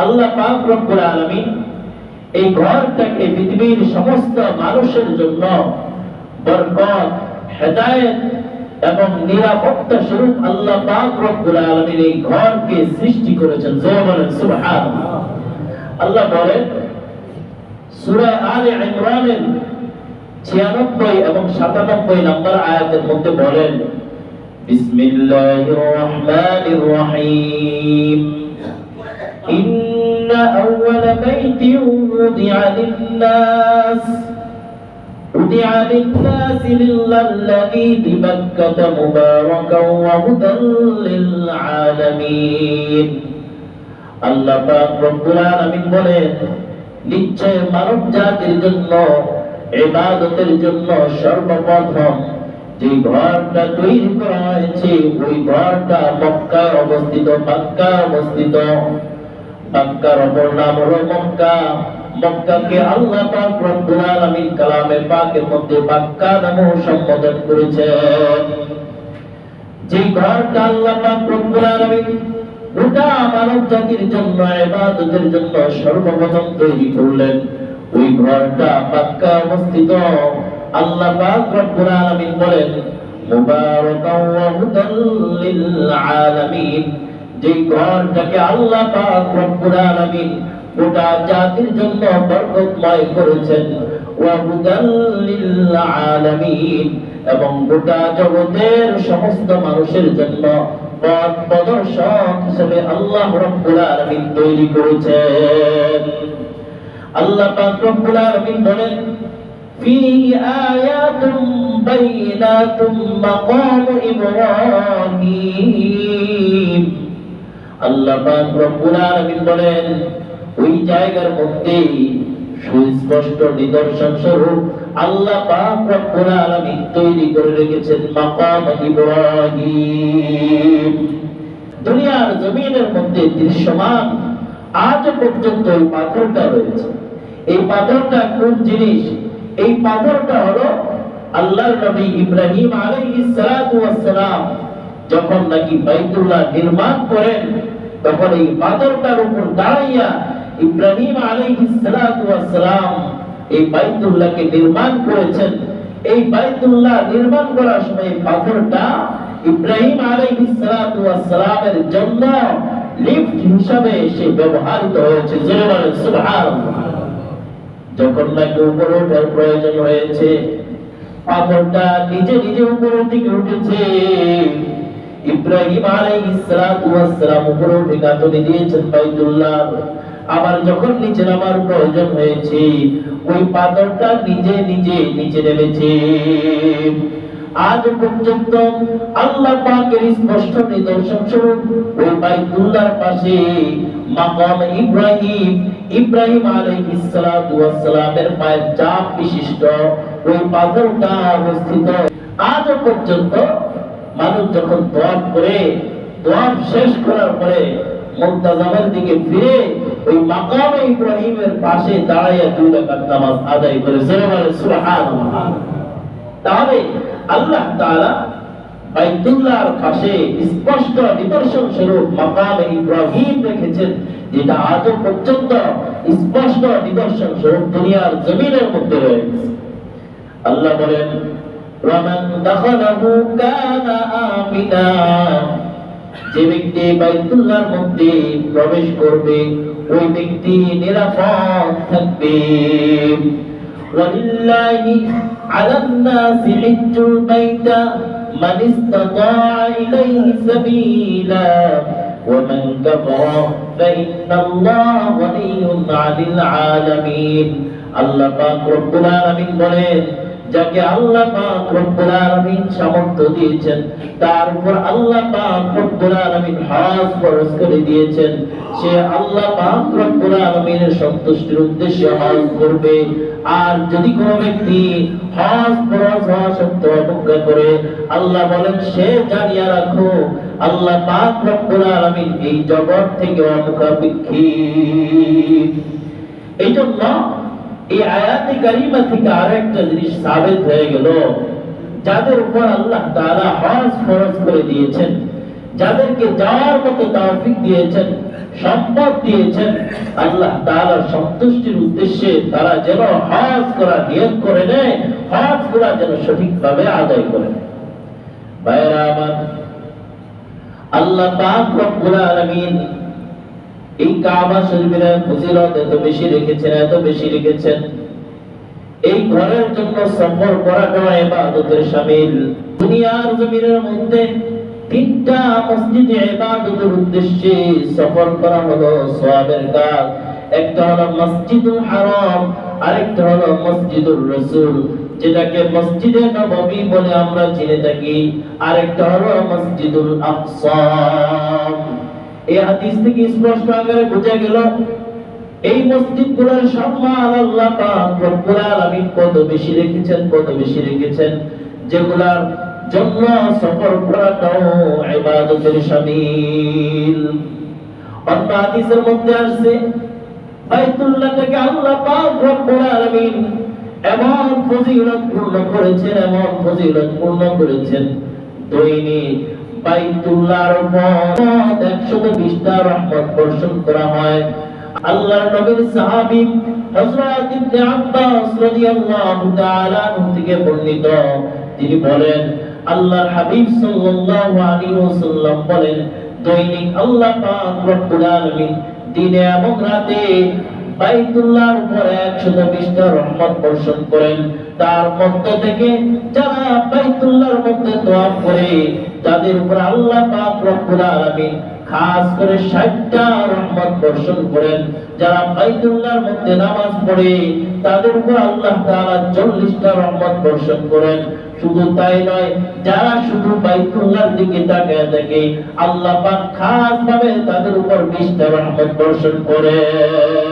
আল্লাহ পাক রব্বুল আলামিন এই ঘরটাকে পৃথিবীর সমস্ত মানুষের জন্য বরকত, হেদায়েত এবং নিরাপত্তা স্বরূপ আল্লাহ পাক রব্বুল আলামিন এই ঘরকে সৃষ্টি করেছেন। জোরে বলেন সুবহানাল্লাহ। আল্লাহ বলেন সূরা আলে ইমরানের 96 এবং 97 নম্বর আয়াতের মধ্যে বলেন, বিসমিল্লাহির রহমানির রহিম, ইন্না আউওয়ালা বাইতিন উদিআ লিন-নাস লিল্লাযী বিবাক্কাতা মুবারাকান ওয়া হুদাল লিল আলামিন। আল্লাহ পাক রব্বুল আলামিন বলেন, নিশ্চয় মানব জাতির জন্য ইবাদতের জন্য সর্বপ্রথম যে ঘরটা তৈরি করা হয়েছে ওই ঘরটা মক্কায় অবস্থিত। মক্কার অপর নাম হলো মক্কা। মক্কাকে আল্লাহ পাক রব্বুল আলামিন কালামে পাকের মধ্যে মক্কা নামে সম্বোধন করেছেন। যে ঘরটা আল্লাহ পাক রব্বুল আলামিন গোটা মানব জাতির জন্য ইবাদতের জন্য সর্বপ্রথম তৈরি করলেন, ওই ঘরটা মক্কা অবস্থিত। আল্লাহ পাক রব্বুল আলামিন বলেন, মুবারাকান ওয়া হুদাল লিল আলামিন। যে ঘরটাকে আল্লাহ পাক রব্বুল আলামিন গোটা জাতির জন্য বরকতময় করেছেন, ওয়া হুদাল লিল আলামিন, এবং গোটা জগতের সমস্ত মানুষের জন্য পথ প্রদর্শক হিসেবে আল্লাহ রব্বুল আলামিন তৈরি করেছেন। আল্লাহ পাক রব্বুল আলামিন বলেন, ফীহি আয়াতুম বাইনাতুম মাকাম ইব্রাহিম। আল্লাহ পাক রব্বুল আলামিন বলেন, ওই জায়গার মধ্যে সুস্পষ্ট নিদর্শন স্বরূপ আল্লাহ পাক রব্বুল আলামিন তৈরি করে রেখেছেন মাকাম ইব্রাহিম। দুনিয়ার জমিনের মধ্যে দৃশ্যমান আজ পর্যন্ত এই পাথরটা রয়েছে। এই পাথরটা কোন জিনিস? এই পাথরটা হলো আল্লাহর নবী ইব্রাহিম আলাইহিস সালাতু ওয়াস সালাম যখন নাকি বাইতুল্লাহ নির্মাণ করেন, তখন এই পাথরটার উপর দাঁড়াইয়া ইব্রাহিম আলাইহিস সালাতু ওয়াস সালাম এই বাইতুল্লাহকে নির্মাণ করেছেন। এই বাইতুল্লাহ নির্মাণ করার সময় পাথরটা ইব্রাহিম আলাইহিস সালাতু ওয়াস সালামের জন্য লিফট হিসাবে সে ব্যবহৃত হয়েছে। জোরে বলেন সুবহানাল্লাহ। যখন নাকি উপরে ওঠার প্রয়োজন হয়েছে, পাথরটা নিজে নিজে উপরের দিকে উঠেছে। ইব্রাহিম আলাইহিস সালাতু ওয়াস সালাম উপরে উঠে গাঁথনি দিয়েছেন বাইতুল্লাহ। আবার যখন নিচে নামার প্রয়োজন হয়েছে, ওই পাথরটা নিজে নিজে নিচে নেমেছে। আজ পর্যন্ত আল্লাহ পাকের স্পষ্ট নিদর্শন স্বরূপ ওই বাইতুল্লাহর পাশে মাকাম ইব্রাহিম আলাইহিস সালাতু ওয়াস সালামের পায়ের চাপ বিশিষ্ট ওই পাথরটা অবস্থিত। আজ পর্যন্ত মানুষ যখন তওয়াফ করে, তওয়াফ শেষ করার পরে মুলতাজামের দিকে ফিরে ওই মাকাম ইব্রাহিমের পাশে দাঁড়াইয়া 2 রাকাত নামাজ আদায় করে। সুবহানাল্লাহ। তাহলে আল্লাহ তাআলা বাইতুল্লাহর পাশে স্পষ্ট নিদর্শন স্বরূপ মাকাম ইব্রাহিম রেখেছেন, যেটা আজ পর্যন্ত স্পষ্ট নিদর্শন স্বরূপ দুনিয়ার জমিনের মধ্যে রয়েছে। আল্লাহ বলেন, ওয়ামান দাখালাহু কানা আমিনা। যে ব্যক্তি বাইতুল্লাহর মধ্যে প্রবেশ করবে ওই ব্যক্তি নিরাপদ থাকবে। ওয়ালিল্লাহি আলান নাসি হিজ্জুল বাইতা মান ইসতাতাআ ইলাইহি সাবিলা ওয়া মান কাফারা ফাইন্নাল্লাহা গনিয়্যুন 'আনিল 'আলামিন। আল্লাহ পাক রব্বুল আলামিন বলেন, যাকে আল্লাহ পাক রব্বুল আলামিন সামর্থ্য দিয়েছেন, তার উপর আল্লাহ পাক রব্বুল আলামিন হজ ফরজ করে দিয়েছেন। সে আল্লাহ পাক রব্বুল আলামিনের সন্তুষ্টির উদ্দেশ্যে হজ করবে। আর যদি কোনো ব্যক্তি হজ ফরজ হওয়া সত্ত্বেও অবজ্ঞা করে, আল্লাহ বলেন সে জানিয়ে রাখো আল্লাহ পাক রব্বুল আলামিন এই জগৎ থেকে অমুখাপেক্ষী। এই জন্য এই আয়াতে কারিমা থেকে আরেকটা জিনিস সাবিত হয়ে গেল, যাদের উপর আল্লাহ তাআলা হজ ফরজ করে দিয়েছেন, যাদেরকে যাওয়ার মতো তৌফিক দিয়েছেন, সম্পদ দিয়েছেন, আল্লাহ তাআলার সন্তুষ্টির উদ্দেশ্যে তারা যেন হজ করা নিয়ত করে নেয়, হজ করা যেন সঠিকভাবে আদায় করে নেয়। ভাইরা আমার, আল্লাহ পাক রব্বুল আলামিন এই কাবা শরীফের ফজিলত এত বেশি রেখেছেন, এত বেশি রেখেছেন। এই ঘরের জন্য সফর করাটা ইবাদতের শামিল। দুনিয়ার জমিনের মধ্যে তিনটা মসজিদে ইবাদতের উদ্দেশ্যে সফর করা হলো সওয়াবের কাজ। একটা হলো মসজিদুল হারাম, আরেকটা হলো মসজিদুর রাসূল, যেটাকে মসজিদে নববী বলে আমরা চিনে থাকি, আরেকটা হলো মসজিদুল আকসা। এই হাদিস থেকে স্পষ্ট আকারে বোঝা গেল এই মসজিদগুলোর সম্মান আল্লাহ পাক রব্বুল আলামিন কত বেশি রেখেছেন, কত বেশি রেখেছেন, যেগুলার জন্য সফর করাটাও ইবাদতের শামিল। অন্য হাদিসের মধ্যে আসছে বাইতুল্লাহকে আল্লাহ পাক রব্বুল আলামিন এমন ফজিলত পূর্ণ করেছেন, এমন ফজিলত পূর্ণ করেছেন, দৈনিক বাইতুল্লাহর উপর 120টা রহমত বর্ষণ করা হয়। আল্লাহর নবীর সাহাবী হযরত ইবনে আব্বাস রাদিয়াল্লাহু তাআলা থেকে বর্ণিত, তিনি বলেন আল্লাহর হাবিব সাল্লাল্লাহু আলাইহি ওয়াসাল্লাম বলেন, দৈনিক আল্লাহ পাক রব্বুল আলামিন দিনে এবং রাতে বাইতুল্লাহর উপরে 120টা রহমত বর্ষণ করেন। তার মধ্য থেকে যারা বাইতুল্লাহর মধ্যে তওয়াফ করে তাদের উপর আল্লাহ পাক রব্বুল আলামিন খাস করে 60টা রহমত বর্ষণ করেন। যারা বাইতুল্লাহর মধ্যে নামাজ পড়ে তাদের উপর আল্লাহ তাআলা 40টা রহমত বর্ষণ করেন। শুধু তাই নয়, যারা শুধু বাইতুল্লাহর দিকে তাকিয়ে থাকে আল্লাহ পাক খাস ভাবে তাদের উপর 20টা রহমত বর্ষণ করেন।